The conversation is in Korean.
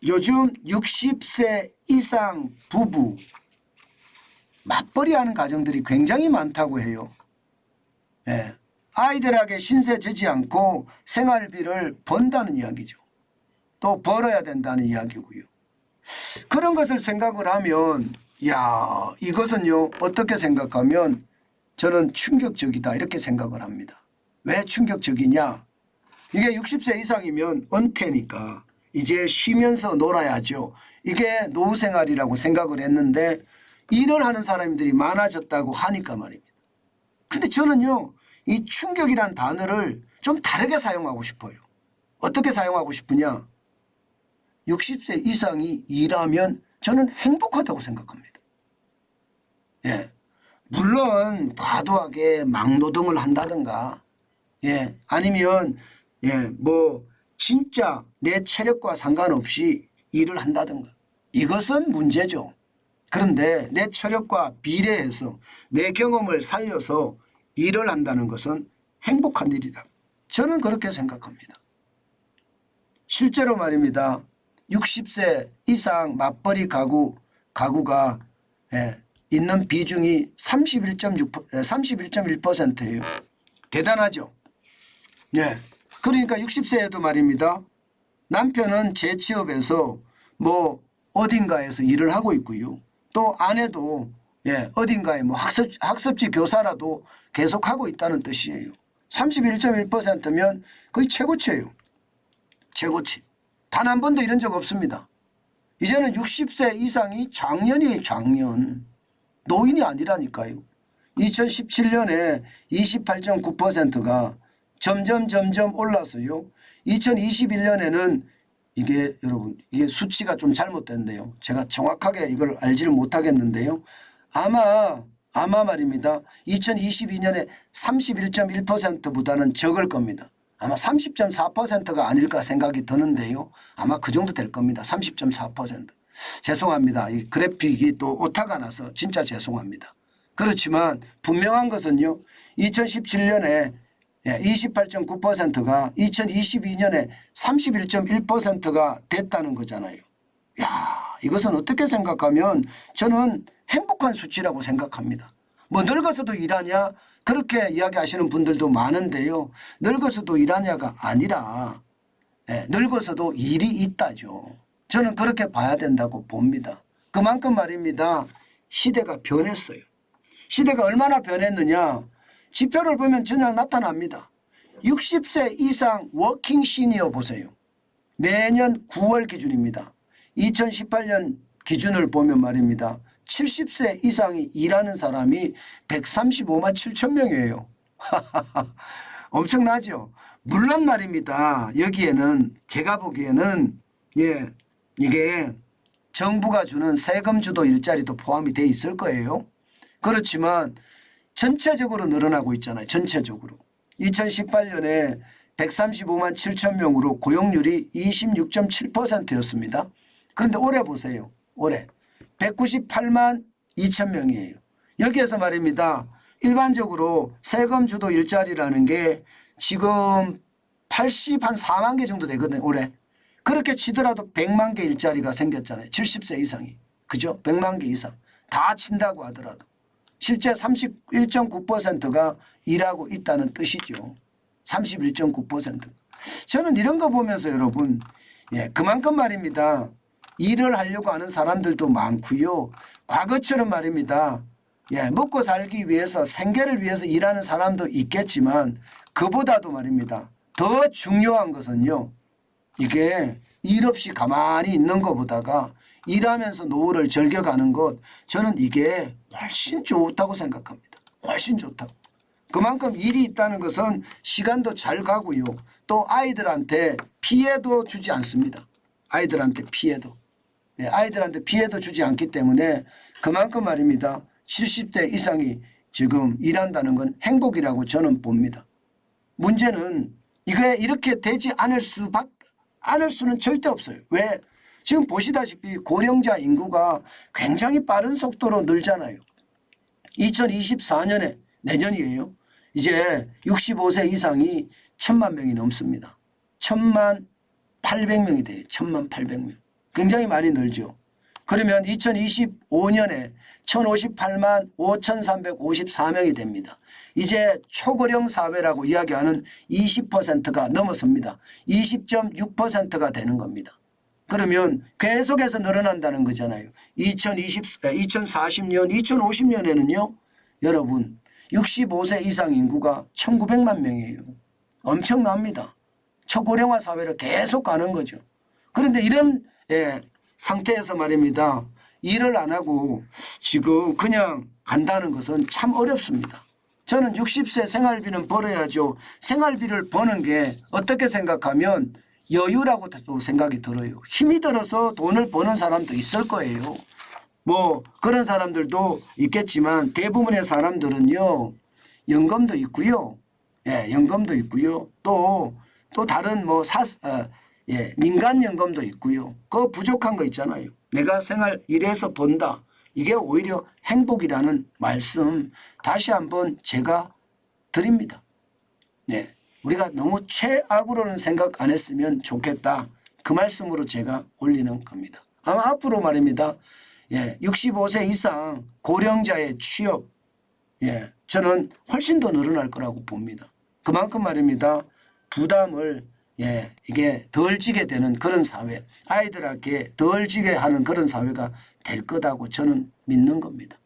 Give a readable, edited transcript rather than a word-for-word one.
요즘 60세 이상 부부 맞벌이하는 가정들이 굉장히 많다고 해요. 예. 아이들에게 신세 지지 않고 생활비를 번다는 이야기죠. 또 벌어야 된다는 이야기고요. 그런 것을 생각을 하면 이것은요 어떻게 생각하면 저는 충격적이다 이렇게 생각을 합니다. 왜 충격적이냐. 이게 60세 이상이면 은퇴니까 이제 쉬면서 놀아야죠. 이게 노후 생활이라고 생각을 했는데 일을 하는 사람들이 많아졌다고 하니까 말입니다. 근데 저는요 이 충격이란 단어를 좀 다르게 사용하고 싶어요. 어떻게 사용하고 싶으냐. 60세 이상이 일하면 저는 행복하다고 생각합니다. 예. 물론 과도하게 막노동을 한다든가 아니면 뭐 진짜 내 체력과 상관없이 일을 한다든가 이것은 문제죠. 그런데 내 체력과 비례해서 내 경험을 살려서 일을 한다는 것은 행복한 일이다. 저는 그렇게 생각합니다. 실제로 말입니다. 60세 이상 맞벌이 가구가 있는 비중이 31.1%예요. 대단하죠. 그러니까 60세에도 말입니다. 남편은 재취업해서 뭐 어딘가에서 일을 하고 있고요. 또 아내도 어딘가에 뭐 학습지 교사라도 계속하고 있다는 뜻이에요. 31.1%면 거의 최고치예요. 최고치. 단 한 번도 이런 적 없습니다. 이제는 60세 이상이 장년이에요. 장년. 노인이 아니라니까요. 2017년에 28.9%가 점점 올라서요. 2021년에는 이게 여러분 이게 수치가 좀 잘못됐네요. 제가 정확하게 이걸 알지를 못하겠는데요. 아마 말입니다. 2022년에 31.1%보다는 적을 겁니다. 아마 30.4%가 아닐까 생각이 드는데요. 아마 그 정도 될 겁니다. 30.4%. 죄송합니다. 이 그래픽이 또 오타가 나서 진짜 죄송합니다. 그렇지만 분명한 것은요. 2017년에 28.9%가 2022년에 31.1%가 됐다는 거잖아요. 이것은 어떻게 생각하면 저는 행복한 수치라고 생각합니다. 뭐 늙어서도 일하냐 그렇게 이야기하시는 분들도 많은데요. 늙어서도 일하냐가 아니라 늙어서도 일이 있다죠. 저는 그렇게 봐야 된다고 봅니다. 그만큼 말입니다. 시대가 변했어요. 시대가 얼마나 변했느냐. 지표를 보면 전혀 나타납니다. 60세 이상 워킹 시니어 보세요. 매년 9월 기준입니다. 2018년 기준을 보면 말입니다. 70세 이상이 일하는 사람이 135만 7천 명이에요. 엄청나죠. 물론 말입니다. 여기에는 제가 보기에는 이게 정부가 주는 세금 주도 일자리도 포함이 돼 있을 거예요. 그렇지만 전체적으로 늘어나고 있잖아요. 전체적으로. 2018년에 135만 7천 명으로 고용률이 26.7%였습니다. 그런데 올해 보세요. 올해 198만 2천 명이에요. 여기에서 말입니다. 일반적으로 세금 주도 일자리라는 게 지금 4만 개 정도 되거든요. 올해. 그렇게 치더라도 100만 개 일자리가 생겼잖아요. 70세 이상이. 그죠? 100만 개 이상. 다 친다고 하더라도. 실제 31.9%가 일하고 있다는 뜻이죠. 31.9%. 저는 이런 거 보면서 여러분 그만큼 말입니다. 일을 하려고 하는 사람들도 많고요. 과거처럼 말입니다. 먹고 살기 위해서 생계를 위해서 일하는 사람도 있겠지만 그보다도 말입니다. 더 중요한 것은요. 이게 일 없이 가만히 있는 것보다가 일하면서 노후를 즐겨가는 것 저는 이게 훨씬 좋다고 생각합니다. 훨씬 좋다고. 그만큼 일이 있다는 것은 시간도 잘 가고요. 또 아이들한테 피해도 주지 않습니다. 아이들한테 피해도. 아이들한테 피해도 주지 않기 때문에 그만큼 말입니다. 70대 이상이 지금 일한다는 건 행복이라고 저는 봅니다. 문제는 이게 이렇게 되지 않을 수는 절대 없어요. 왜? 지금 보시다시피 고령자 인구가 굉장히 빠른 속도로 늘잖아요. 2024년에 내년이에요. 이제 65세 이상이 1,000만 명이 넘습니다. 1,000만 800명이 돼요. 1,000만 800명. 굉장히 많이 늘죠. 그러면 2025년에 1058만 5354명이 됩니다. 이제 초고령 사회라고 이야기하는 20%가 넘어섭니다. 20.6%가 되는 겁니다. 그러면 계속해서 늘어난다는 거잖아요. 2040년, 2050년에는요. 여러분 65세 이상 인구가 1900만 명이에요. 엄청납니다. 초고령화 사회로 계속 가는 거죠. 그런데 이런 상태에서 말입니다. 일을 안 하고 지금 그냥 간다는 것은 참 어렵습니다. 저는 60세 생활비는 벌어야죠. 생활비를 버는 게 어떻게 생각하면 여유라고 또 생각이 들어요. 힘이 들어서 돈을 버는 사람도 있을 거예요. 뭐 그런 사람들도 있겠지만 대부분의 사람들은요. 연금도 있고요. 예, 연금도 있고요. 또 다른 뭐 민간연금도 있고요. 그거 부족한 거 있잖아요. 내가 생활 일해서 번다. 이게 오히려 행복이라는 말씀 다시 한번 제가 드립니다. 네, 우리가 너무 최악으로는 생각 안 했으면 좋겠다. 그 말씀으로 제가 올리는 겁니다. 아마 앞으로 말입니다. 65세 이상 고령자의 취업 저는 훨씬 더 늘어날 거라고 봅니다. 그만큼 말입니다. 부담을 이게 덜 지게 되는 그런 사회, 아이들에게 덜 지게 하는 그런 사회가 될 거다고 저는 믿는 겁니다.